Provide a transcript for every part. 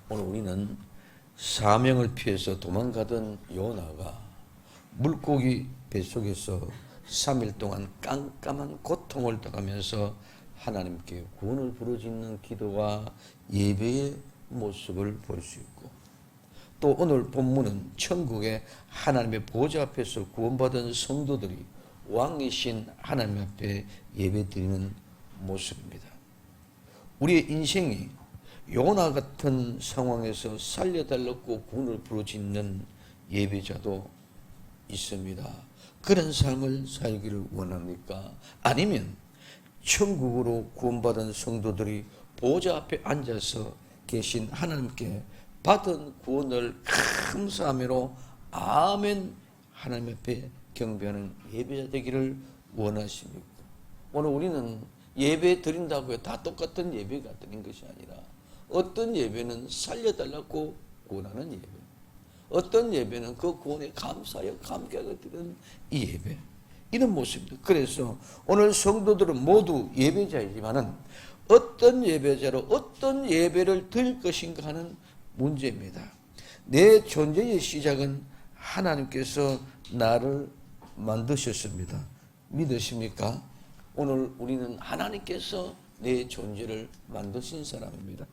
오늘 우리는 사명을 피해서 도망가던 요나가 물고기 뱃속에서 3일 동안 깜깜한 고통을 당하면서 하나님께 구원을 부르짖는 기도와 예배의 모습을 볼 수 있고, 또 오늘 본문은 천국의 하나님의 보좌 앞에서 구원받은 성도들이 왕이신 하나님 앞에 예배드리는 모습입니다. 우리의 인생이 요나 같은 상황에서 살려달라고 구원을 부르짖는 예배자도 있습니다. 그런 삶을 살기를 원합니까? 아니면 천국으로 구원받은 성도들이 보좌 앞에 앉아서 계신 하나님께 받은 구원을 감사함으로 아멘 하나님 앞에 경배하는 예배자 되기를 원하십니까? 오늘 우리는 예배 드린다고 다 똑같은 예배가 드린 것이 아니라, 어떤 예배는 살려달라고 구원하는 예배, 어떤 예배는 그 구원에 감사하여 감격을 드리는 이 예배, 이런 모습입니다. 그래서 오늘 성도들은 모두 예배자이지만은 어떤 예배자로 어떤 예배를 드릴 것인가 하는 문제입니다. 내 존재의 시작은 하나님께서 나를 만드셨습니다. 믿으십니까? 오늘 우리는 하나님께서 내 존재를 만드신 사람입니다.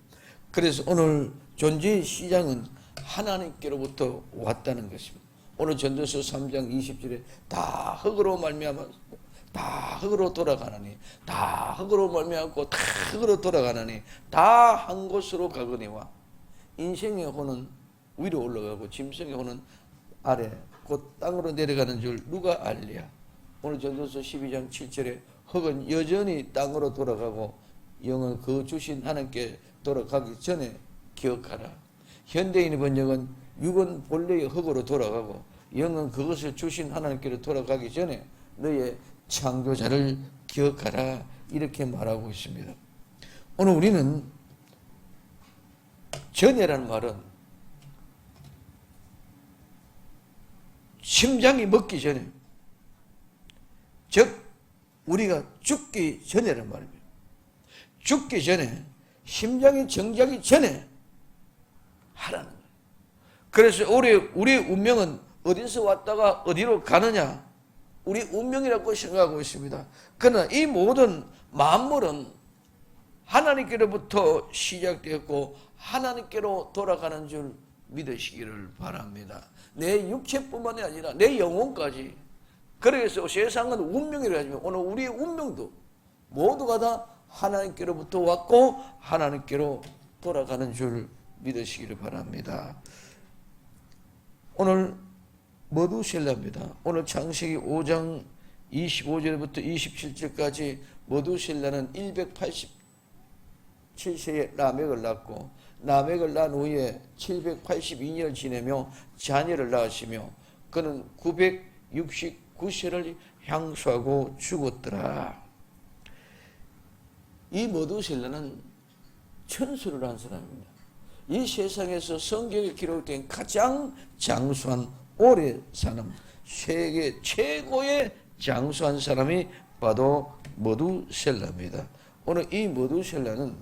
그래서 오늘 존재의 시작은 하나님께로부터 왔다는 것입니다. 오늘 전도서 3장 20절에 다 흙으로 말미암아 다 흙으로 돌아가나니, 다 흙으로 말미암고 다 흙으로 돌아가나니, 다 한 곳으로 가거니와. 인생의 혼은 위로 올라가고 짐승의 혼은 아래 곧 땅으로 내려가는 줄 누가 알랴. 오늘 전도서 12장 7절에 흙은 여전히 땅으로 돌아가고 영은 그 주신 하나님께 돌아가기 전에 기억하라. 현대인의 번역은 육은 본래의 흙으로 돌아가고 영은 그것을 주신 하나님께로 돌아가기 전에 너의 창조자를 기억하라, 이렇게 말하고 있습니다. 오늘 우리는 전에라는 말은 심장이 먹기 전에, 즉 우리가 죽기 전에란 말입니다. 죽기 전에, 심장이 정지하기 전에 하라는 거예요. 그래서 우리의 운명은 어디서 왔다가 어디로 가느냐, 우리 운명이라고 생각하고 있습니다. 그러나 이 모든 만물은 하나님께로부터 시작되었고 하나님께로 돌아가는 줄 믿으시기를 바랍니다. 내 육체뿐만이 아니라 내 영혼까지. 그래서 세상은 운명이라 하지만 오늘 우리의 운명도 모두가 다 하나님께로부터 왔고 하나님께로 돌아가는 줄 믿으시기를 바랍니다. 오늘 머두셀라입니다. 오늘 창세기 5장 25절부터 27절까지 머두셀라는 187세에 라멕을 낳고, 라멕을 낳은 후에 782년을 지내며 자녀를 낳으시며 그는 969세를 향수하고 죽었더라. 이 머두셀라는 천수를 한 사람입니다. 이 세상에서 성경에 기록된 가장 장수한 오래 사는, 세계 최고의 장수한 사람이 바로 머두셀라입니다. 오늘 이 머두셀라는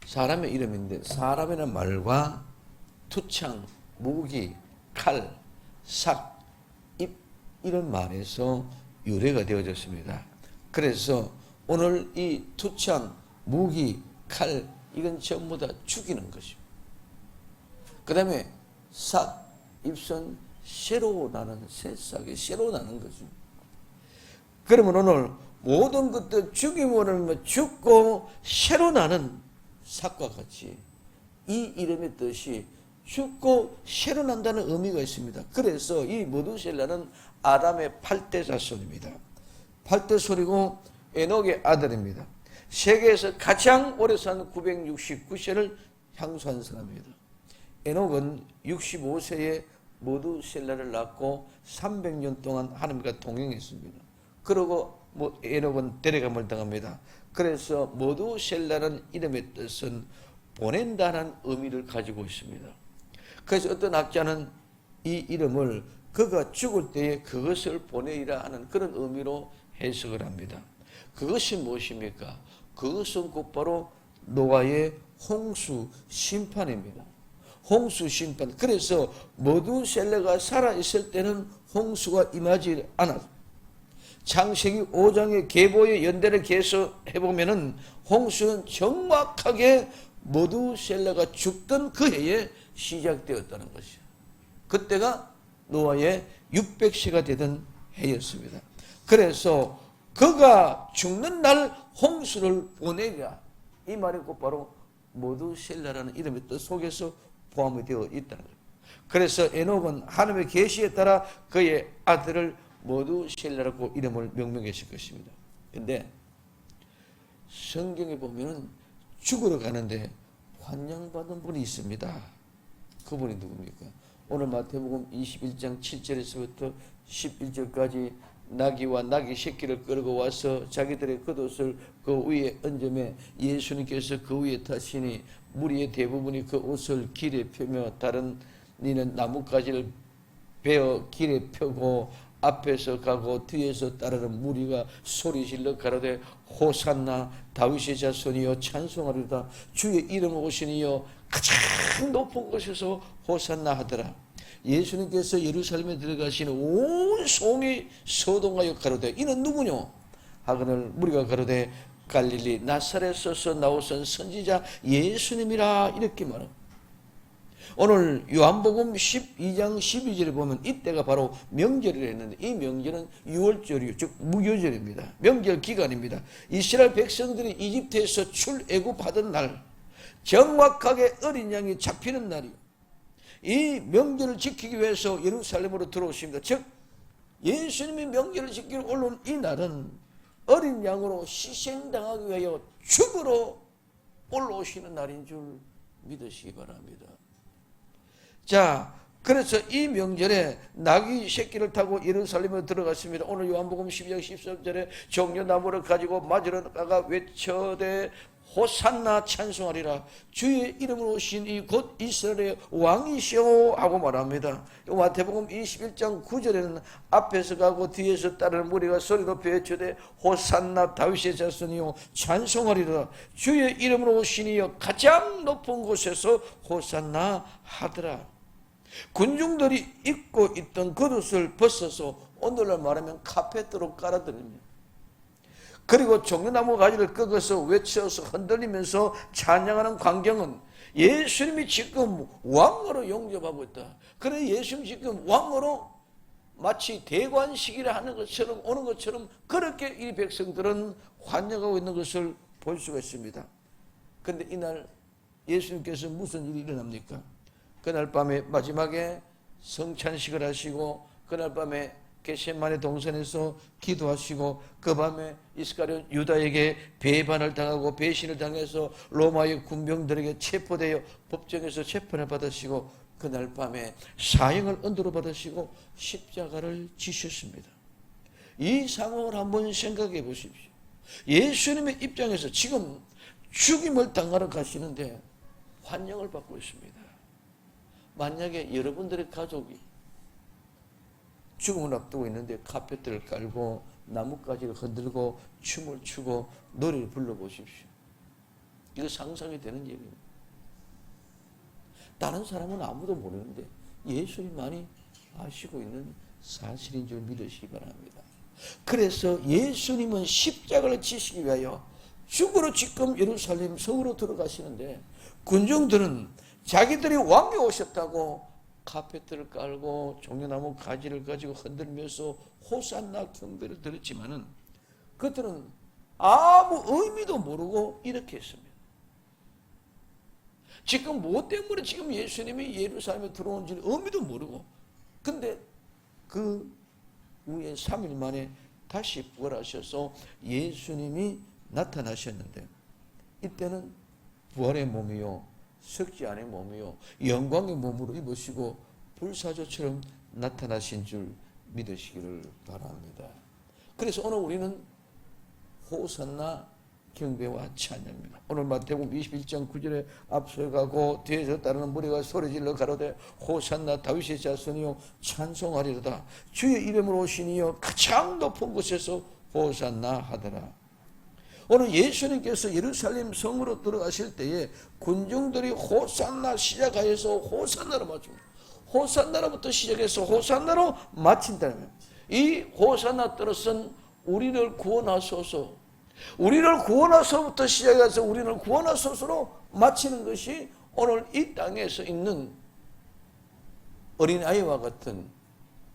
사람의 이름인데, 사람이라는 말과 투창, 무기, 칼, 삭, 입, 이런 말에서 유래가 되어졌습니다. 그래서 오늘 이 투창, 무기, 칼, 이건 전부 다 죽이는 것입니다. 그 다음에 삭, 입선, 새로 나는, 새싹이 새로 나는 거죠. 그러면 오늘 모든 것들 죽임으로 죽고 새로 나는 삭과 같이 이 이름의 뜻이 죽고 새로 난다는 의미가 있습니다. 그래서 이 머두셀라는 아담의 8대 자손입니다. 8대 손이고 에녹의 아들입니다. 세계에서 가장 오래 산 969세를 향수한 사람입니다. 에녹은 65세에 머두셀라를 낳고 300년 동안 하나님과 동행했습니다. 그러고 에녹은 데려감을 당합니다. 그래서 머두셀라는 이름의 뜻은 보낸다는 의미를 가지고 있습니다. 그래서 어떤 학자는 이 이름을 그가 죽을 때에 그것을 보내리라 하는 그런 의미로 해석을 합니다. 그것이 무엇입니까? 그것은 곧바로 노아의 홍수 심판입니다. 홍수 심판. 그래서 모두셀레가 살아있을 때는 홍수가 임하지 않았어요. 창세기 5장의 계보의 연대를 계속해보면은 홍수는 정확하게 모두셀레가 죽던 그 해에 시작되었다는 것이요. 그때가 노아의 600세가 되던 해였습니다. 그래서 그가 죽는 날 홍수를 보내리라. 이 말이 곧바로 모두셀레라는 이름의 뜻 속에서 포함이 되어 있다는 거예요. 그래서 에녹은 하나님의 계시에 따라 그의 아들을 모두셀레라고 이름을 명명했을 것입니다. 근데 성경에 보면은 죽으러 가는데 환영받은 분이 있습니다. 그분이 누굽니까? 오늘 마태복음 21장 7절에서부터 11절까지 나귀와 나귀 새끼를 끌고 와서 자기들의 겉옷을 그 위에 얹으며 예수님께서 그 위에 타시니 무리의 대부분이 그 옷을 길에 펴며 다른 이는 나뭇가지를 베어 길에 펴고 앞에서 가고 뒤에서 따르는 무리가 소리질러 가로되 호산나 다윗의 자손이여 찬송하리로다. 주의 이름 오시니여 가장 높은 곳에서 호산나 하더라. 예수님께서 예루살렘에 들어가시는 온 성이 소동하여 가로되 이는 누구뇨? 하거늘 무리가 가로되 갈릴리 나사렛에서 나오신 선지자 예수님이라 이렇게 말합니다. 오늘 요한복음 12장 12절에 보면 이때가 바로 명절이라 했는데 이 명절은 6월절이요, 즉 무교절입니다. 명절 기간입니다. 이스라엘 백성들이 이집트에서 출애굽하던 날 정확하게 어린 양이 잡히는 날이요. 이 명절을 지키기 위해서 예루살렘으로 들어오십니다. 즉 예수님이 명절을 지키러 올라온 이 날은 어린 양으로 희생당하기 위하여 죽으러 올라오시는 날인 줄 믿으시기 바랍니다. 자, 그래서 이 명절에 나귀 새끼를 타고 예루살렘에 들어갔습니다. 오늘 요한복음 12장 13절에 종려나무를 가지고 맞으러 나가 외쳐대 호산나 찬송하리라. 주의 이름으로 오신 이 곧 이스라엘의 왕이시오 하고 말합니다. 마태복음 21장 9절에는 앞에서 가고 뒤에서 따르는 무리가 소리 높여 외쳐대 호산나 다윗의 자손이요 찬송하리라. 주의 이름으로 오시니여 가장 높은 곳에서 호산나 하더라. 군중들이 입고 있던 겉옷을 벗어서 오늘날 말하면 카페트로 깔아드립니다. 그리고 종려나무 가지를 꺾어서 외쳐서 흔들리면서 찬양하는 광경은 예수님이 지금 왕으로 영접하고 있다. 그래 예수님 지금 왕으로 마치 대관식이라 하는 것처럼 오는 것처럼 그렇게 이 백성들은 환영하고 있는 것을 볼 수가 있습니다. 그런데 이날 예수님께서 무슨 일이 일어납니까? 그날 밤에 마지막에 성찬식을 하시고 그날 밤에 겟세마네 동산에서 기도하시고 그 밤에 이스카리온 유다에게 배반을 당하고 배신을 당해서 로마의 군병들에게 체포되어 법정에서 재판을 받으시고 그날 밤에 사형을 언도로 받으시고 십자가를 지셨습니다. 이 상황을 한번 생각해 보십시오. 예수님의 입장에서 지금 죽임을 당하러 가시는데 환영을 받고 있습니다. 만약에 여러분들의 가족이 죽음을 앞두고 있는데 카펫을 깔고 나뭇가지를 흔들고 춤을 추고 노래를 불러보십시오. 이거 상상이 되는 얘기입니다. 다른 사람은 아무도 모르는데 예수님만이 아시고 있는 사실인 줄 믿으시기 바랍니다. 그래서 예수님은 십자가를 지시기 위하여 죽으러 지금 예루살렘 성으로 들어가시는데 군중들은 자기들이 왕이 오셨다고 카페트를 깔고 종려나무 가지를 가지고 흔들면서 호산나 경배를 드렸지만은 그들은 아무 의미도 모르고 이렇게 했습니다. 지금 뭐 때문에 지금 예수님이 예루살렘에 들어온지 의미도 모르고 근데 그 후에 3일 만에 다시 부활하셔서 예수님이 나타나셨는데 이때는 부활의 몸이요 석지 안의 몸이요 영광의 몸으로 입으시고 불사조처럼 나타나신 줄 믿으시기를 바랍니다. 그래서 오늘 우리는 호산나 경배와 찬양입니다. 오늘 마태복음 21장 9절에 앞서가고 뒤에서 따르는 무리가 소리질러 가로되 호산나 다윗의 자손이요 찬송하리로다. 주의 이름으로 오시니여 가장 높은 곳에서 호산나 하더라. 오늘 예수님께서 예루살렘 성으로 들어가실 때에 군중들이 호산나 시작하여서 호산나로 맞춥니다. 호산나로부터 시작해서 호산나로 마친다면 이 호산나 뜻은 우리를 구원하소서, 우리를 구원하소서부터 시작해서 우리를 구원하소서로 마치는 것이 오늘 이 땅에서 있는 어린아이와 같은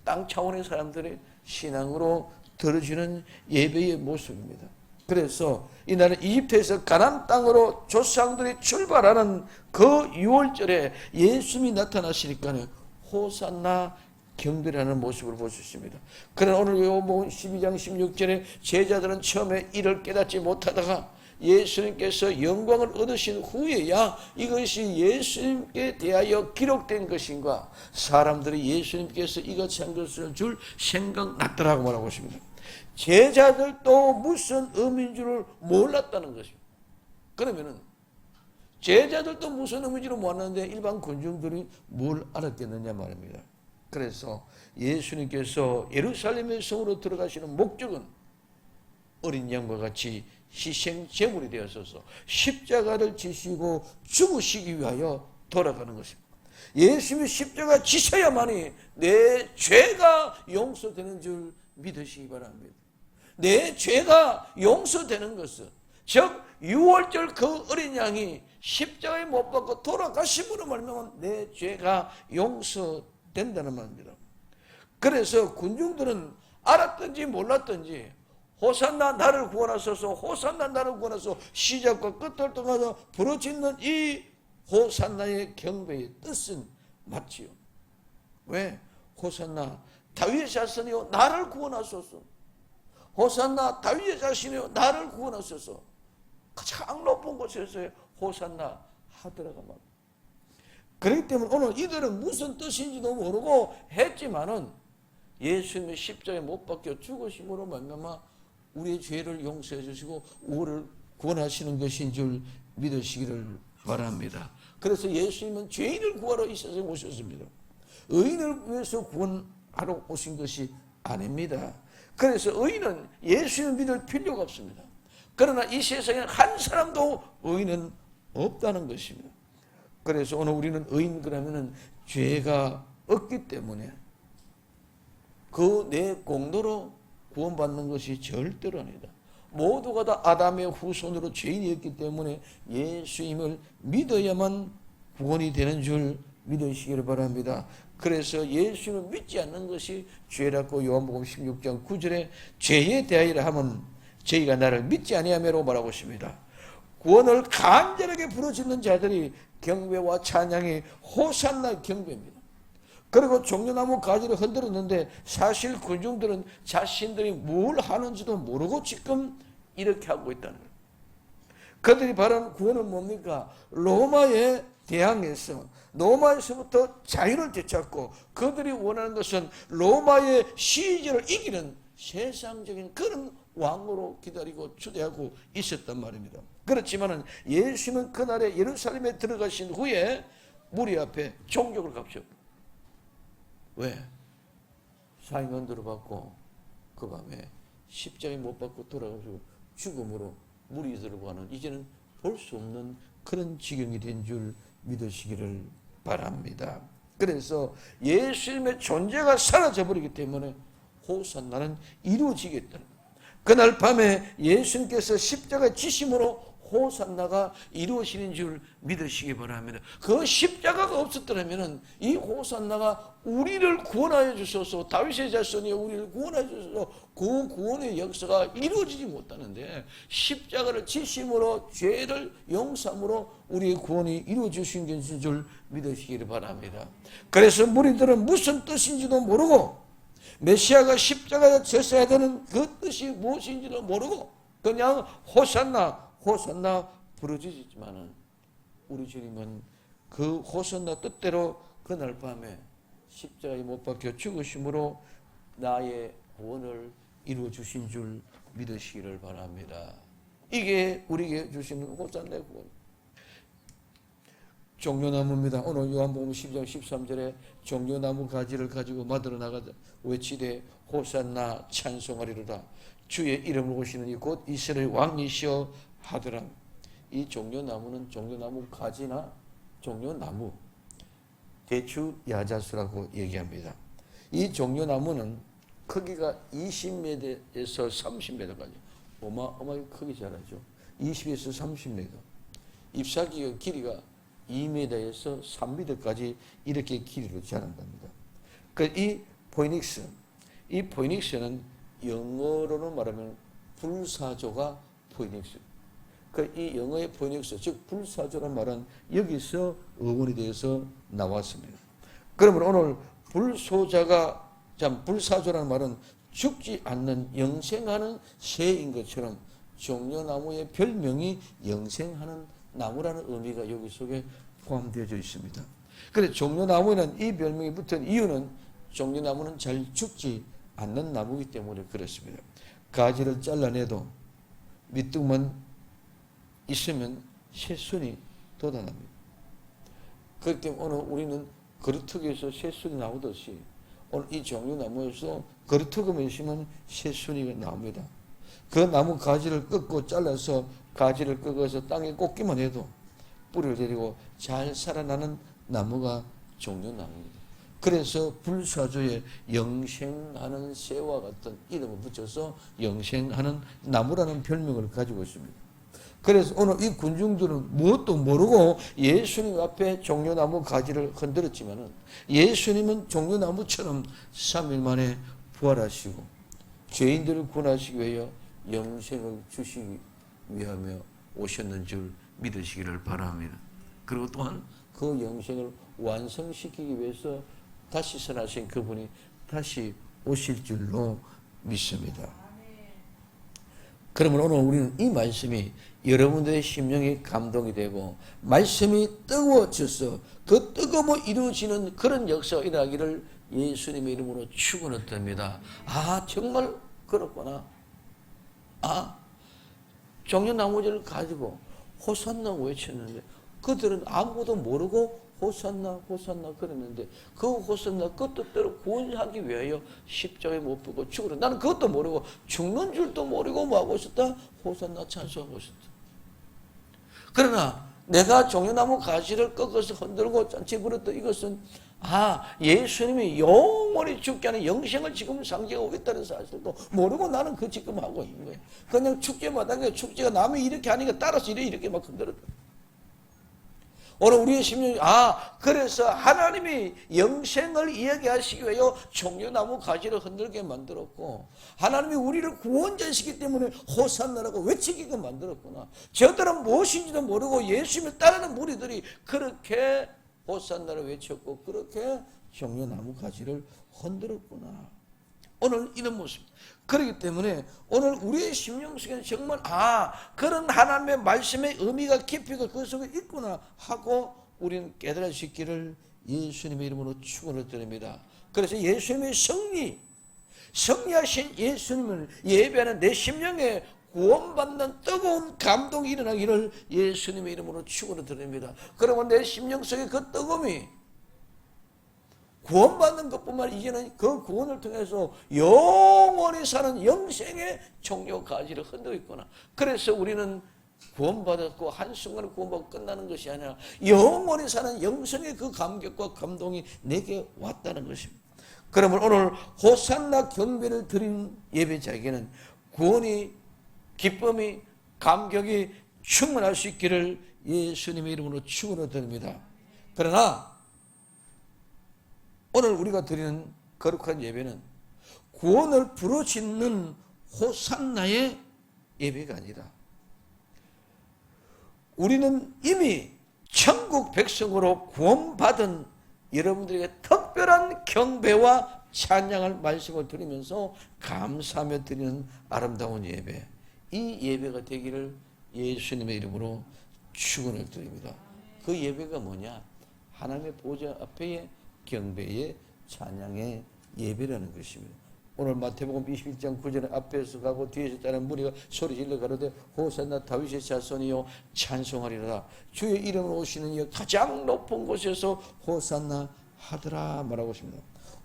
땅 차원의 사람들의 신앙으로 들어지는 예배의 모습입니다. 그래서 이날은 이집트에서 가나안 땅으로 조상들이 출발하는 그 6월절에 예수님이 나타나시니까 호산나 경배라는 모습을 볼 수 있습니다. 그러나 오늘 요한복음 12장 16절에 제자들은 처음에 이를 깨닫지 못하다가 예수님께서 영광을 얻으신 후에야 이것이 예수님께 대하여 기록된 것인가, 사람들이 예수님께서 이같이 한 것을 줄 생각났더라고 말하고 있습니다. 제자들도 무슨 의미인 줄을 몰랐다는 것입니다. 그러면은 제자들도 무슨 의미인지를 몰랐는데 일반 군중들이 뭘 알았겠느냐 말입니다. 그래서 예수님께서 예루살렘의 성으로 들어가시는 목적은 어린 양과 같이 희생 제물이 되어서서 십자가를 지시고 죽으시기 위하여 돌아가는 것입니다. 예수님이 십자가 지셔야만이 내 죄가 용서되는 줄 믿으시기 바랍니다. 내 죄가 용서되는 것은, 즉 6월절 그 어린 양이 십자가에 못 박고 돌아가심으로 말미암아 내 죄가 용서된다는 말입니다. 그래서 군중들은 알았든지 몰랐든지 호산나 나를 구원하소서, 호산나 나를 구원하소서 시작과 끝을 통해서 부르짖는 이 호산나의 경배의 뜻은 맞지요. 왜? 호산나 다윗의 자손이여 나를 구원하소서, 호산나 다윗의 자손이여 나를 구원하소서. 가장 높은 곳에서 호산나 하더라고 말이야. 그렇기 때문에 오늘 이들은 무슨 뜻인지도 모르고 했지만은 예수님의 십자가에 못 박혀 죽으심으로 말미암아 우리의 죄를 용서해 주시고 우리를 구원하시는 것인 줄 믿으시기를 바랍니다. 그래서 예수님은 죄인을 구하러 이 세상에 오셨습니다. 의인을 위해서 구원하러 오신 것이 아닙니다. 그래서 의인은 예수님을 믿을 필요가 없습니다. 그러나 이 세상에 한 사람도 의인은 없다는 것입니다. 그래서 오늘 우리는 의인 그러면은 죄가 없기 때문에 그 내 공로로 구원받는 것이 절대로 아니다. 모두가 다 아담의 후손으로 죄인이었기 때문에 예수님을 믿어야만 구원이 되는 줄 믿으시기를 바랍니다. 그래서 예수님을 믿지 않는 것이 죄라고 요한복음 16장 9절에 죄에 대하여라 하면 저희가 나를 믿지 아니하며라고 말하고 있습니다. 구원을 간절하게 부르짖는 자들이 경배와 찬양이 호산나 경배입니다. 그리고 종려나무 가지를 흔들었는데 사실 군중들은 자신들이 뭘 하는지도 모르고 지금 이렇게 하고 있다는 거예요. 그들이 바라는 구원은 뭡니까? 로마에 대항해서 로마에서부터 자유를 되찾고 그들이 원하는 것은 로마의 시절을 이기는 세상적인 그런 왕으로 기다리고 추대하고 있었단 말입니다. 그렇지만은 예수님은 그날에 예루살렘에 들어가신 후에 무리 앞에 종격을 갚으셨고, 왜? 사형언도를 받고 그 밤에 십자가에 못 박고 돌아가시고 죽음으로 무리 들고 하는 이제는 볼 수 없는 그런 지경이 된 줄 믿으시기를 바랍니다. 그래서 예수님의 존재가 사라져버리기 때문에 호산나는 이루어지겠다는 거예요. 그날 밤에 예수님께서 십자가 지심으로 호산나가 이루어지는 줄 믿으시기 바랍니다. 그 십자가가 없었더라면 이 호산나가 우리를 구원하여 주소서, 다윗의 자손이 우리를 구원하여 주소서, 그 구원의 역사가 이루어지지 못하는데 십자가를 지심으로 죄를 용서함으로 우리의 구원이 이루어지신 것인 줄 믿으시기를 바랍니다. 그래서 무리들은 무슨 뜻인지도 모르고 메시아가 십자가에 졌어야 되는 그 뜻이 무엇인지도 모르고 그냥 호산나 호산나 부르짖지만은 우리 주님은 그 호산나 뜻대로 그날 밤에 십자가에 못 박혀 죽으심으로 나의 구원을 이루어 주신 줄 믿으시기를 바랍니다. 이게 우리에게 주시는 호산나의 구원. 종려나무입니다. 오늘 요한복음 12장 13절에 종려나무 가지를 가지고 마들어 나가다 외치되 호산나 찬송하리로다. 주의 이름으로 오시는 이 곧 이스라엘 왕이시여 하더라. 이 종려나무는 종려나무 가지나 종려나무 대추 야자수라고 얘기합니다. 이 종려나무는 크기가 20m에서 30m까지 어마어마하게 크게 자라죠. 20에서 30m. 잎사귀의 길이가 2m에서 3m까지 이렇게 길이로 자란답니다. 이 포이닉스는 영어로는 말하면 불사조가 포이닉스. 이 영어의 포이닉스, 즉 불사조란 말은 여기서 어원이 되어서 나왔습니다. 그러면 오늘 불사조라는 말은 죽지 않는 영생하는 새인 것처럼 종려나무의 별명이 영생하는 나무라는 의미가 여기 속에 포함되어 있습니다. 그래서 종려나무에는 이 별명이 붙은 이유는 종려나무는 잘 죽지 않는 나무이기 때문에 그렇습니다. 가지를 잘라내도 밑둥만 있으면 새순이 돋아납니다. 그렇기 때문에 오늘 우리는 거루턱에서 새순이 나오듯이 오늘 이 종려나무에서 거루턱만 있으면 새순이가 나옵니다. 그 나무 가지를 꺾고 잘라서 가지를 꺾어서 땅에 꽂기만 해도 뿌리를 데리고 잘 살아나는 나무가 종려나무입니다. 그래서 불사조에 영생하는 새와 같은 이름을 붙여서 영생하는 나무라는 별명을 가지고 있습니다. 그래서 오늘 이 군중들은 무엇도 모르고 예수님 앞에 종려나무 가지를 흔들었지만은 예수님은 종려나무처럼 3일 만에 부활하시고 죄인들을 구원하시기 위하여 영생을 주시기 위하며 오셨는 줄 믿으시기를 바랍니다. 그리고 또한 그 영생을 완성시키기 위해서 다시 선하신 그분이 다시 오실 줄로 믿습니다. 그러면 오늘 우리는 이 말씀이 여러분들의 심령에 감동이 되고 말씀이 뜨거워져서 그 뜨거워 이루어지는 그런 역사가 일어나기를 예수님의 이름으로 축원합니다. 아, 정말 그렇구나. 아, 종려나무를 가지고 호산나 외쳤는데 그들은 아무것도 모르고 호산나 호산나 그랬는데 그 호산나 그 뜻대로 구원하기 위하여 십자가에 못 박고 죽으라. 나는 그것도 모르고 죽는 줄도 모르고 뭐 하고 있었다? 호산나 찬송하고 있었다. 그러나 내가 종려나무 가지를 꺾어서 흔들고 잔치 부렸던 이것은 예수님이 영원히 죽게 하는 영생을 지금 상징하고 있다는 사실도 모르고 나는 그 지금 하고 있는 거예요. 그냥 축제마다 축제가 남이 이렇게 하니까 따라서 이렇게 막 흔들었다. 오늘 우리의 심령이 그래서 하나님이 영생을 이야기하시기 위하여 종려나무 가지를 흔들게 만들었고 하나님이 우리를 구원자시기 때문에 호산나라고 외치기가 만들었구나. 저들은 무엇인지도 모르고 예수님을 따르는 무리들이 그렇게 호산나를 외쳤고 그렇게 종려나무 가지를 흔들었구나. 오늘 이런 모습. 그렇기 때문에 오늘 우리의 심령 속에는 정말 그런 하나님의 말씀의 의미가 깊이가 그 속에 있구나 하고 우리는 깨달을 수 있기를 예수님의 이름으로 축원을 드립니다. 그래서 예수님의 승리하신 예수님을 예배하는 내 심령에 구원받는 뜨거운 감동이 일어나기를 예수님의 이름으로 축원을 드립니다. 그러면 내 심령 속에 그 뜨거움이 구원받는 것뿐만 아니라 이제는 그 구원을 통해서 영원히 사는 영생의 종려 가지를 흔들고 있구나. 그래서 우리는 구원받았고 한순간에 구원받고 끝나는 것이 아니라 영원히 사는 영생의 그 감격과 감동이 내게 왔다는 것입니다. 그러면 오늘 호산나 경배를 드린 예배자에게는 구원이 기쁨이 감격이 충만할 수 있기를 예수님의 이름으로 축원을 드립니다. 그러나 오늘 우리가 드리는 거룩한 예배는 구원을 부르짖는 호산나의 예배가 아니라 우리는 이미 천국 백성으로 구원받은 여러분들에게 특별한 경배와 찬양을 말씀을 드리면서 감사하며 드리는 아름다운 예배, 이 예배가 되기를 예수님의 이름으로 축원을 드립니다. 그 예배가 뭐냐? 하나님의 보좌 앞에 경배의 찬양의 예배라는 것입니다. 오늘 마태복음 21장 9절에 앞에서 가고 뒤에서 따른 무리가 소리 질러 가로되 호산나 다윗의 자손이요 찬송하리라. 주의 이름으로 오시는 이 가장 높은 곳에서 호산나 하더라 말하고 있습니다.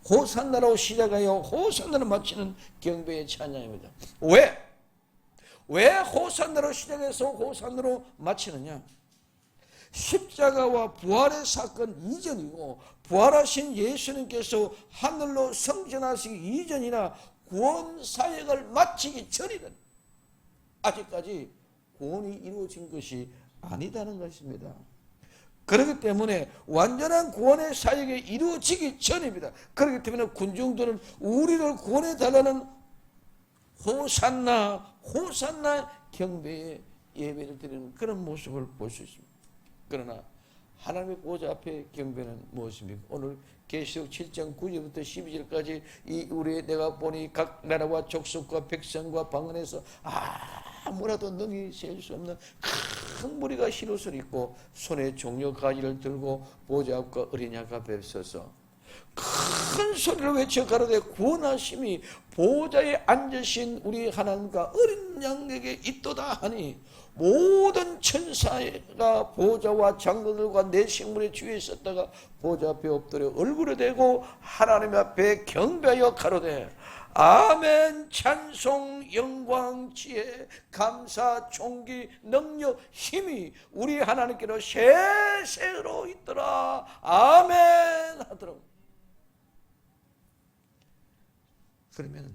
호산나로 시작하여 호산나로 마치는 경배의 찬양입니다. 왜 호산나로 시작해서 호산나로 마치느냐? 십자가와 부활의 사건 이전이고 부활하신 예수님께서 하늘로 승천하시기 이전이나 구원 사역을 마치기 전이든 아직까지 구원이 이루어진 것이 아니다는 것입니다. 그렇기 때문에 완전한 구원의 사역이 이루어지기 전입니다. 그렇기 때문에 군중들은 우리를 구원해 달라는 호산나 경배의 예배를 드리는 그런 모습을 볼 수 있습니다. 그러나 하나님의 보좌 앞에 경배는 무엇입니까? 오늘 계시록 7장 9절부터 12절까지 우리 내가 보니 각 나라와 족속과 백성과 방언에서 아무라도 능히 셀 수 없는 큰 무리가 흰옷을 입고 손에 종려 가지를 들고 보좌 앞과 어린 양 앞에 서서 큰 소리로 외쳐 가로되 구원하심이 보좌에 앉으신 우리 하나님과 어린 양에게 있도다 하니 모든 천사가 보좌와 장로들과 내 생물의 주위에 있었다가 보좌 앞에 엎드려 얼굴을 대고 하나님 앞에 경배하여 가로되 아멘. 찬송 영광 지혜 감사 존귀 능력 힘이 우리 하나님께로 세세로 있더라. 아멘 하더라고. 그러면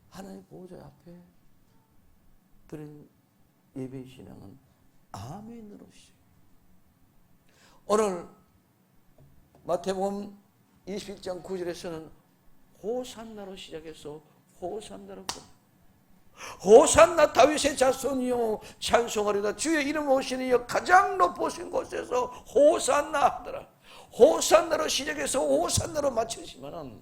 하나님 보좌 앞에 그런 예배 신앙은 아멘으로 시작. 오늘 마태복음 21장 9절에서는 호산나로 시작해서 호산나로 끝. 호산나 다윗의 자손이요 찬송하리다. 주의 이름 오시니여 가장 높으신 곳에서 호산나 하더라. 호산나로 시작해서 호산나로 마치지만은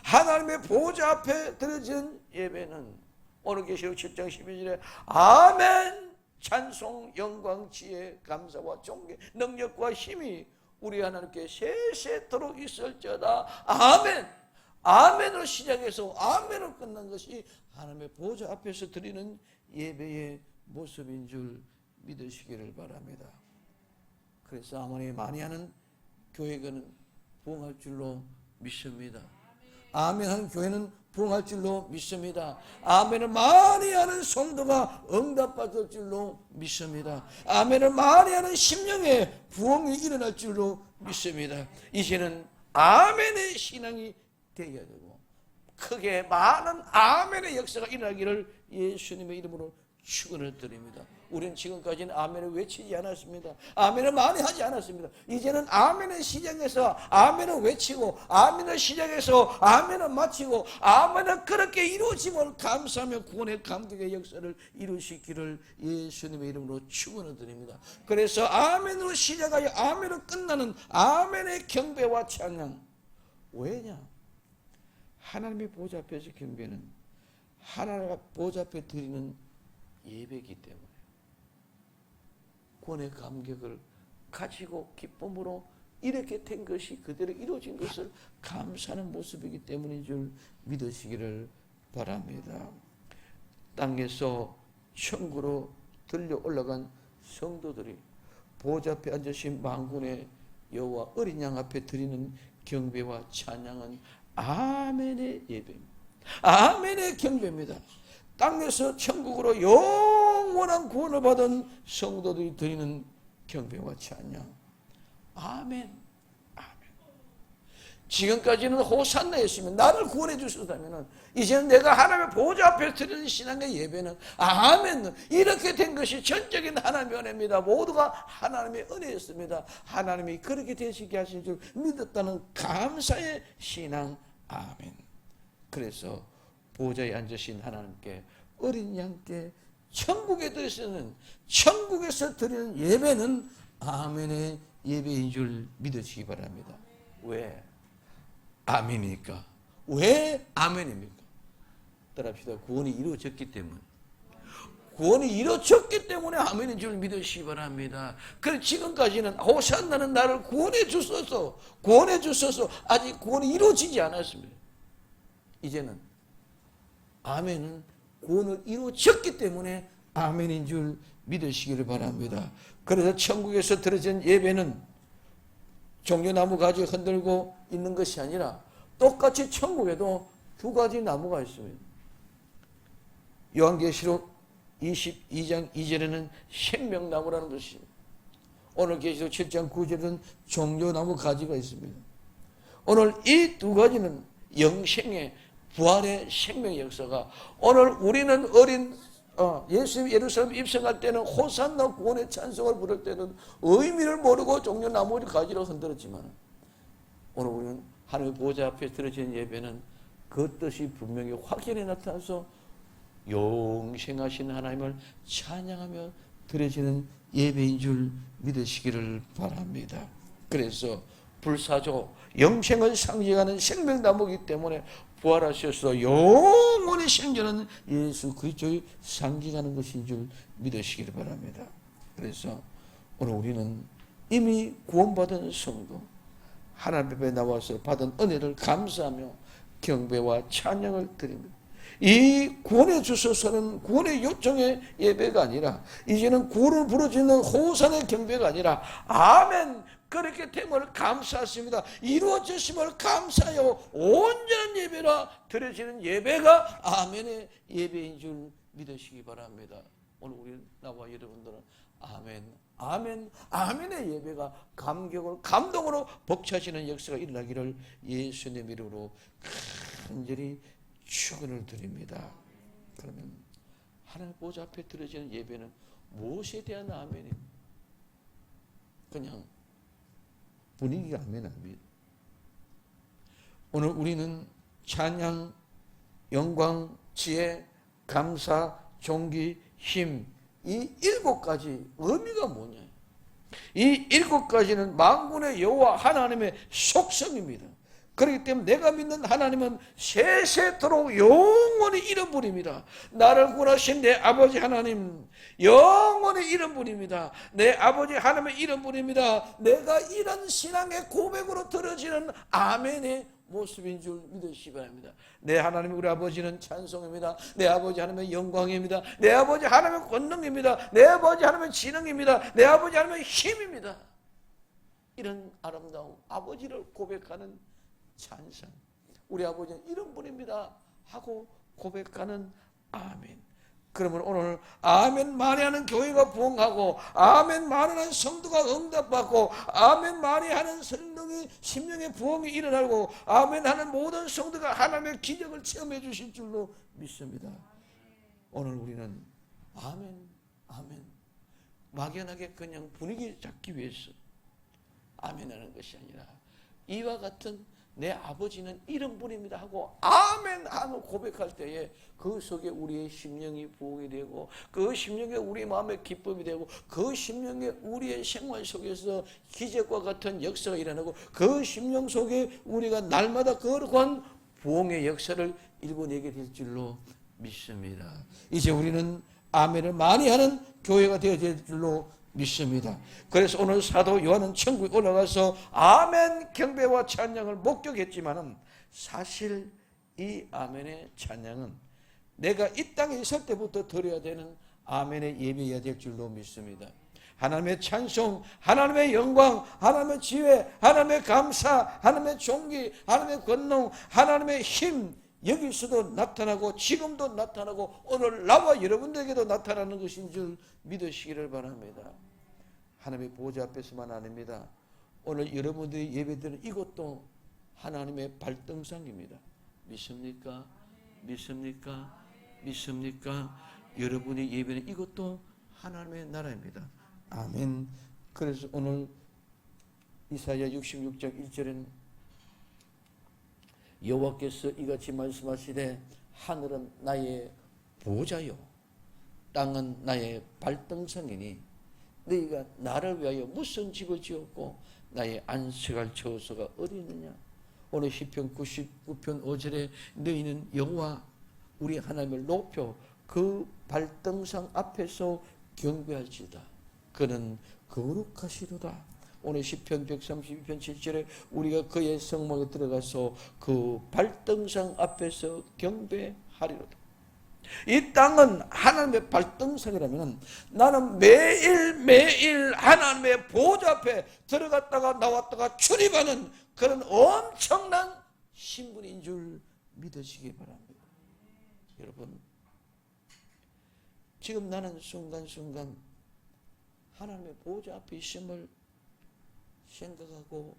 하나님의 보좌 앞에 드려진 예배는 오늘 계시록 7장 12절에 아멘 찬송 영광 지혜 감사와 존귀 능력과 힘이 우리 하나님께 세세토록 있을지어다. 아멘. 아멘으로 시작해서 아멘으로 끝난 것이 하나님의 보좌 앞에서 드리는 예배의 모습인 줄 믿으시기를 바랍니다. 그래서 아멘이 많이 하는 교회는 부흥할 줄로 믿습니다. 아멘하는 교회는 부흥할 줄로 믿습니다. 아멘을 많이 하는 성도가 응답받을 줄로 믿습니다. 아멘을 많이 하는 심령의 부흥이 일어날 줄로 믿습니다. 이제는 아멘의 신앙이 되어야 되고 크게 많은 아멘의 역사가 일어나기를 예수님의 이름으로 축원을 드립니다. 우리는 지금까지는 아멘을 외치지 않았습니다. 아멘을 많이 하지 않았습니다. 이제는 아멘의 시작에서 아멘을 외치고 아멘을 시작해서 아멘을 마치고 아멘을 그렇게 이루어짐을 감사하며 구원의 감격의 역사를 이루시기를 예수님의 이름으로 축원을 드립니다. 그래서 아멘으로 시작하여 아멘으로 끝나는 아멘의 경배와 찬양. 왜냐? 하나님의 보좌 앞에서 경배는 하나님의 보좌 앞에 드리는 예배이기 때문에 구원의 감격을 가지고 기쁨으로 이렇게 된 것이 그대로 이루어진 것을 감사하는 모습이기 때문인 줄 믿으시기를 바랍니다. 땅에서 천국으로 들려 올라간 성도들이 보좌 앞에 앉으신 만군의 여호와 어린 양 앞에 드리는 경배와 찬양은 아멘의 예배입니다. 아멘의 경배입니다. 땅에서 천국으로 영원한 구원을 받은 성도들이 드리는 경배와 찬양. 아멘. 아멘. 지금까지는 호산나였으면 나를 구원해 주셨다면 이제는 내가 하나님의 보좌 앞에 드리는 신앙의 예배는 아멘. 이렇게 된 것이 전적인 하나님의 은혜입니다. 모두가 하나님의 은혜였습니다. 하나님이 그렇게 되시게 하신 줄 믿었다는 감사의 신앙. 아멘. 그래서 보좌에 앉으신 하나님께 어린 양께 천국에 드리는 천국에서 드리는 예배는 아멘의 예배인 줄 믿으시기 바랍니다. 왜 아멘입니까? 왜 아멘입니까? 따라합시다. 구원이 이루어졌기 때문에. 구원이 이루어졌기 때문에 아멘인 줄 믿으시기 바랍니다. 그래 지금까지는 호산나는 나를 구원해 주소서 구원해 주소서 아직 구원이 이루어지지 않았습니다. 이제는 아멘은 구원을 이루어졌기 때문에 아멘인 줄 믿으시기를 바랍니다. 그래서 천국에서 드려진 예배는 종려나무 가지 흔들고 있는 것이 아니라 똑같이 천국에도 두 가지 나무가 있습니다. 요한계시록 22장 2절에는 생명나무라는 것이, 오늘 계시록 7장 9절에는 종려나무 가지가 있습니다. 오늘 이 두 가지는 영생의 부활의 생명의 역사가, 오늘 우리는 어린 예수님 예루살렘 입성할 때는 호산나 구원의 찬송을 부를 때는 의미를 모르고 종려나무를 가지로 흔들었지만, 오늘 우리는 하나님의 보좌 앞에 드려지는 예배는 그 뜻이 분명히 확연히 나타나서 영생하신 하나님을 찬양하며 드려지는 예배인 줄 믿으시기를 바랍니다. 그래서 불사조, 영생을 상징하는 생명나무이기 때문에 부활하셔서 영원히 생전하는 예수 그리스도의 상징하는 것인 줄 믿으시기를 바랍니다. 그래서 오늘 우리는 이미 구원받은 성도, 하나님 앞에 나와서 받은 은혜를 감사하며 경배와 찬양을 드립니다. 이 구원해 주소서는 구원의 요청의 예배가 아니라, 이제는 구원을 부르짖는 호산의 경배가 아니라, 아멘, 그렇게 됨을 감사했습니다, 이루어졌음을 감사하여 온전한 예배라 드려지는 예배가 아멘의 예배인 줄 믿으시기 바랍니다. 오늘 우리 나와 여러분들은 아멘, 아멘, 아멘의 예배가 감격으로, 감동으로 벅차시는 역사가 일어나기를 예수님의 이름으로 간절히 축원을 드립니다. 그러면 하나님 보좌 앞에 드려지는 예배는 무엇에 대한 아멘입니다. 그냥 분위기가 아멘 아닙니다. 오늘 우리는 찬양, 영광, 지혜, 감사, 존귀, 힘, 이 7가지 의미가 뭐냐? 이 7가지는 만군의 여호와 하나님의 속성입니다. 그렇기 때문에 내가 믿는 하나님은 세세토록 영원히 이런 분입니다. 나를 구원하신 내 아버지 하나님 영원히 이런 분입니다. 내 아버지 하나님은 이런 분입니다. 내가 이런 신앙의 고백으로 들어지는 아멘의 모습인 줄 믿으시기 바랍니다. 내 하나님 우리 아버지는 찬송입니다. 내 아버지 하나님은 영광입니다. 내 아버지 하나님은 권능입니다. 내 아버지 하나님은 지능입니다. 내 아버지 하나님은 힘입니다. 이런 아름다운 아버지를 고백하는 찬송, 우리 아버지는 이런 분입니다 하고 고백하는 아멘. 그러면 오늘 아멘 많이 하는 교회가 부흥하고, 아멘 많이 하는 성도가 응답받고, 아멘 많이 하는 성령의 심령의 부흥이 일어나고, 아멘 하는 모든 성도가 하나님의 기적을 체험해 주실 줄로 믿습니다. 오늘 우리는 아멘, 아멘 막연하게 그냥 분위기 잡기 위해서 아멘 하는 것이 아니라, 이와 같은 내 아버지는 이런 분입니다 하고 아멘 하고 고백할 때에 그 속에 우리의 심령이 부흥이 되고, 그 심령에 우리 마음의 기쁨이 되고, 그 심령에 우리의 생활 속에서 기적과 같은 역사가 일어나고, 그 심령 속에 우리가 날마다 거룩한 부흥의 역사를 일궈내게 될 줄로 믿습니다. 이제 우리는 아멘을 많이 하는 교회가 되어야 될 줄로 믿습니다. 그래서 오늘 사도 요한은 천국에 올라가서 아멘 경배와 찬양을 목격했지만은, 사실 이 아멘의 찬양은 내가 이 땅에 있을 때부터 드려야 되는 아멘의 예배여야 될 줄로 믿습니다. 하나님의 찬송, 하나님의 영광, 하나님의 지혜, 하나님의 감사, 하나님의 존귀, 하나님의 권능, 하나님의 힘, 여기서도 나타나고 지금도 나타나고 오늘 나와 여러분들에게도 나타나는 것인 줄 믿으시기를 바랍니다. 하나님의 보좌 앞에서만 아닙니다. 오늘 여러분들이 예배드리는 이것도 하나님의 발등상입니다. 믿습니까? 믿습니까? 믿습니까? 여러분이 예배는 이것도 하나님의 나라입니다. 아멘. 그래서 오늘 이사야 66장 1절에는 여호와께서 이같이 말씀하시되, 하늘은 나의 보좌요 땅은 나의 발등상이니 너희가 나를 위하여 무슨 집을 지었고 나의 안식할 처소가 어디 있느냐. 오늘 시편 99편 5절에 너희는 여호와 우리 하나님을 높여 그 발등상 앞에서 경배할지다. 그는 거룩하시도다. 오늘 시편 132편 7절에 우리가 그의 성막에 들어가서 그 발등상 앞에서 경배하리로다. 이 땅은 하나님의 발등상이라면 나는 매일매일 하나님의 보좌 앞에 들어갔다가 나왔다가 출입하는 그런 엄청난 신분인 줄 믿으시기 바랍니다. 여러분, 지금 나는 순간순간 하나님의 보좌 앞에 있음을 생각하고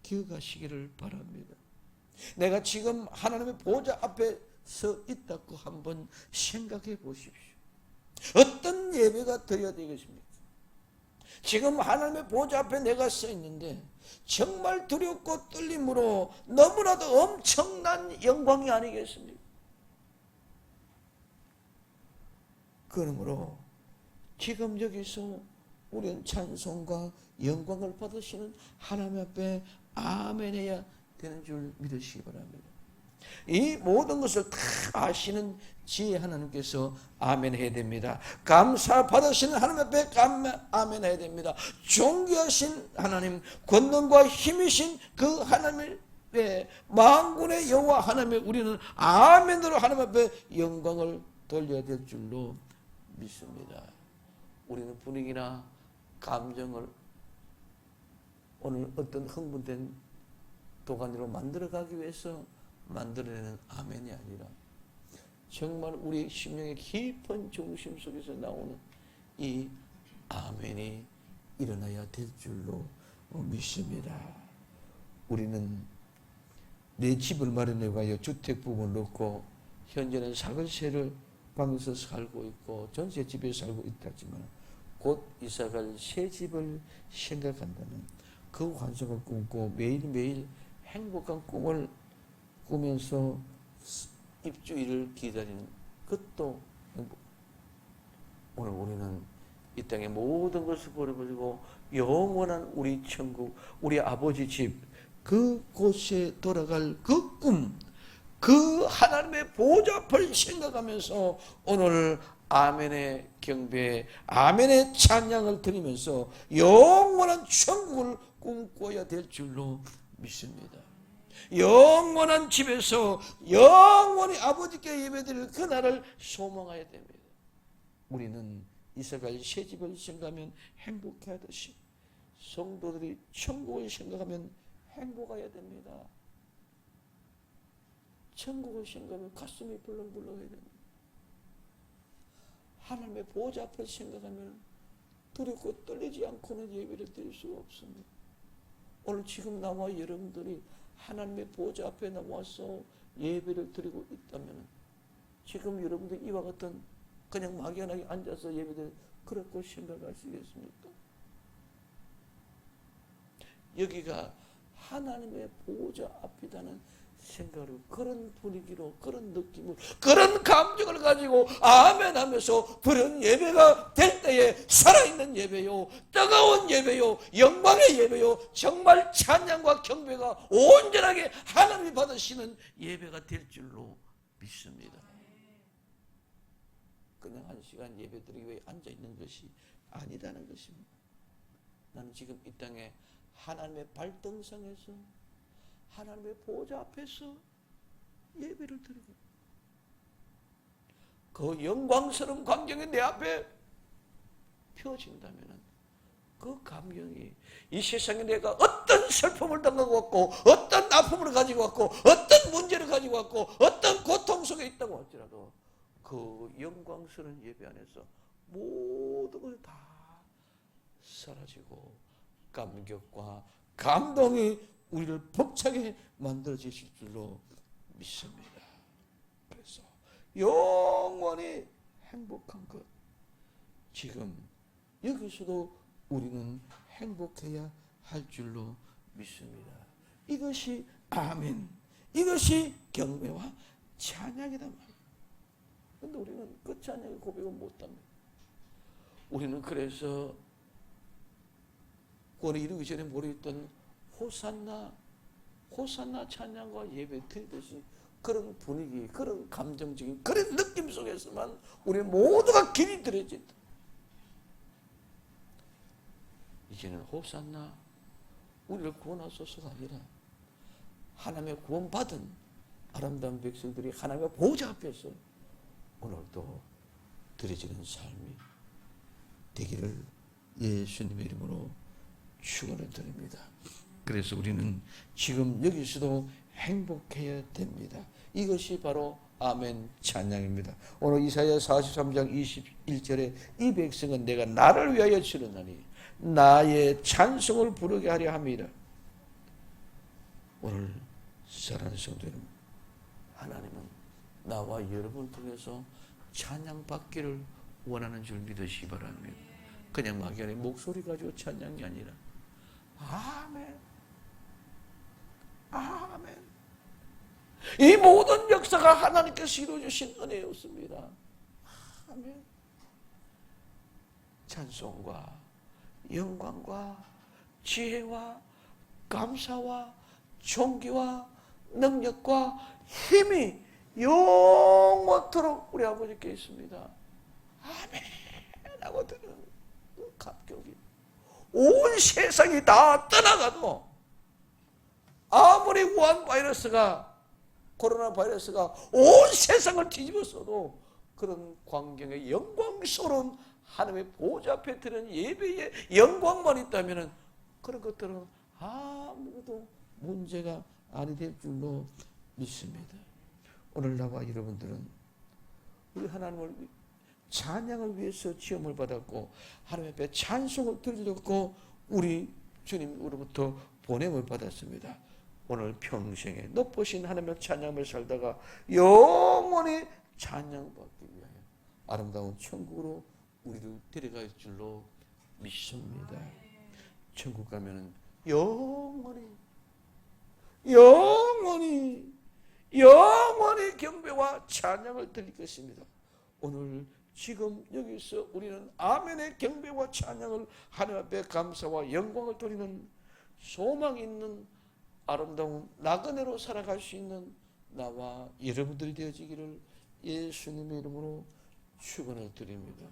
기억하시기를 바랍니다. 내가 지금 하나님의 보좌 앞에 서 있다고 한번 생각해 보십시오. 어떤 예배가 드려야 되겠습니까? 지금 하나님의 보좌 앞에 내가 서 있는데 정말 두렵고 떨림으로 너무나도 엄청난 영광이 아니겠습니까? 그러므로 지금 여기서 우리는 찬송과 영광을 받으시는 하나님 앞에 아멘 해야 되는 줄 믿으시기 바랍니다. 이 모든 것을 다 아시는 지혜 하나님께서 아멘 해야 됩니다. 감사 받으시는 하나님 앞에 아멘 해야 됩니다. 존귀하신 하나님, 권능과 힘이신 그 하나님의 만군의 여호와 하나님의 우리는 아멘으로 하나님 앞에 영광을 돌려야 될 줄로 믿습니다. 우리는 분위기나 감정을 오늘 어떤 흥분된 도가니로 만들어가기 위해서 만들어내는 아멘이 아니라 정말 우리 심령의 깊은 중심 속에서 나오는 이 아멘이 일어나야 될 줄로 믿습니다. 우리는 내 집을 마련해 가여 주택 부분을 넣고 현재는 사글세를 방에서 살고 있고 전세집에 살고 있다지만 곧 이사갈 새 집을 생각한다면 그 환상을 꿈고 매일매일 행복한 꿈을 꾸면서 입주일을 기다리는 그것도 행복. 오늘 우리는 이 땅의 모든 것을 버려버리고 영원한 우리 천국, 우리 아버지 집, 그곳에 돌아갈 그 꿈, 그 하나님의 보좌 앞을 생각하면서 오늘 아멘의 경배, 아멘의 찬양을 드리면서 영원한 천국을 꿈꿔야 될 줄로 믿습니다. 영원한 집에서 영원히 아버지께 예배드릴 그날을 소망해야 됩니다. 우리는 이사갈 새 집을 생각하면 행복해하듯이 성도들이 천국을 생각하면 행복해야 됩니다. 천국을 생각하면 가슴이 벌렁벌렁해야 됩니다. 하나님의 보좌 앞을 생각하면 두렵고 떨리지 않고는 예배를 드릴 수가 없습니다. 오늘 지금 나와 여러분들이 하나님의 보좌 앞에 나와서 예배를 드리고 있다면 지금 여러분들 이와 같은 그냥 막연하게 앉아서 예배를 그렇고 생각하시겠습니까? 여기가 하나님의 보좌 앞이라는 생각으로 그런 분위기로 그런 느낌으로 그런 감정을 가지고 아멘 하면서 그런 예배가 될 때에 살아있는 예배요, 뜨거운 예배요, 영광의 예배요, 정말 찬양과 경배가 온전하게 하나님이 받으시는 예배가 될 줄로 믿습니다. 그냥 한 시간 예배 드리기 위해 앉아있는 것이 아니라는 것입니다. 나는 지금 이 땅에 하나님의 발등상에서 하나님의 보좌 앞에서 예배를 드리고 그 영광스러운 광경이 내 앞에 펴진다면 그 감격이 이 세상에 내가 어떤 슬픔을 당하고 왔고 어떤 아픔을 가지고 왔고 어떤 문제를 가지고 왔고 어떤 고통 속에 있다고 할지라도 그 영광스러운 예배 안에서 모든 것이 다 사라지고 감격과 감동이 우리를 벅차게 만들어 주실 줄로 믿습니다. 그래서 영원히 행복한 것, 지금 여기서도 우리는 행복해야 할 줄로 믿습니다. 이것이 아멘, 이것이 경배와 찬양이다 말이에요. 그런데 우리는 그 찬양의 고백을 못합니다. 우리는 그래서 구원에 이르기 전에 모르겠던 호산나 찬양과 예배 드리듯이 그런 분위기, 그런 감정적인 그런 느낌 속에서만 우리 모두가 길이 들여진다. 이제는 호산나 우리를 구원하소서가 아니라 하나님의 구원받은 아름다운 백성들이 하나님의 보좌 앞에서 오늘도 드려지는 삶이 되기를 예수님의 이름으로 축원을 드립니다. 그래서 우리는 지금 여기서도 행복해야 됩니다. 이것이 바로 아멘 찬양입니다. 오늘 이사야 43장 21절에 이 백성은 내가 나를 위하여 지르나니 나의 찬송을 부르게 하려 함이라. 오늘 사랑하는 성도 여러분, 하나님은 나와 여러분을 통해서 찬양받기를 원하는 줄 믿으시기 바랍니다. 그냥 막연히 목소리 가지고 찬양이 아니라 아멘, 아멘. 이 모든 역사가 하나님께서 이루어주신 은혜였습니다. 아멘. 찬송과 영광과 지혜와 감사와 존귀와 능력과 힘이 영원토록 우리 아버지께 있습니다. 아멘 하고 드는 감격이 온 세상이 다 떠나가도 아무리 우한 바이러스가 코로나 바이러스가 온 세상을 뒤집었어도 그런 광경에 영광스러운 하나님의 보좌 앞에 드리는 예배의 영광만 있다면 그런 것들은 아무것도 문제가 아니 될 줄로 믿습니다. 오늘 나와 여러분들은 우리 하나님을 찬양을 위해서 지음을 받았고 하나님 앞에 찬송을 드리려고 우리 주님으로부터 보냄을 받았습니다. 오늘 평생에 높으신 하나님의 찬양을 살다가 영원히 찬양받기 위하여 아름다운 천국으로 우리를 데려갈 줄로 믿습니다. 천국 가면은 영원히 경배와 찬양을 드릴 것입니다. 오늘 지금 여기서 우리는 아멘의 경배와 찬양을 하나님 앞에 감사와 영광을 드리는 소망 있는 아름다운 나그네로 살아갈 수 있는 나와 여러분들이 되어지기를 예수님의 이름으로 축원을 드립니다.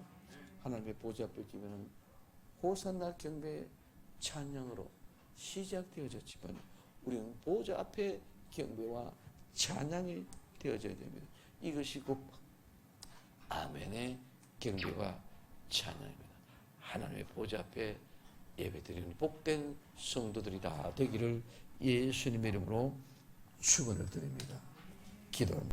하나님의 보좌 앞에 지면은 호산나 경배 찬양으로 시작되어졌지만 우리는 보좌 앞에 경배와 찬양이 되어져야 됩니다. 이것이 곧 아멘의 경배와 찬양입니다. 하나님의 보좌 앞에 예배드리는 복된 성도들이 다 되기를 예수님의 이름으로 축원을 드립니다. 기도합니다.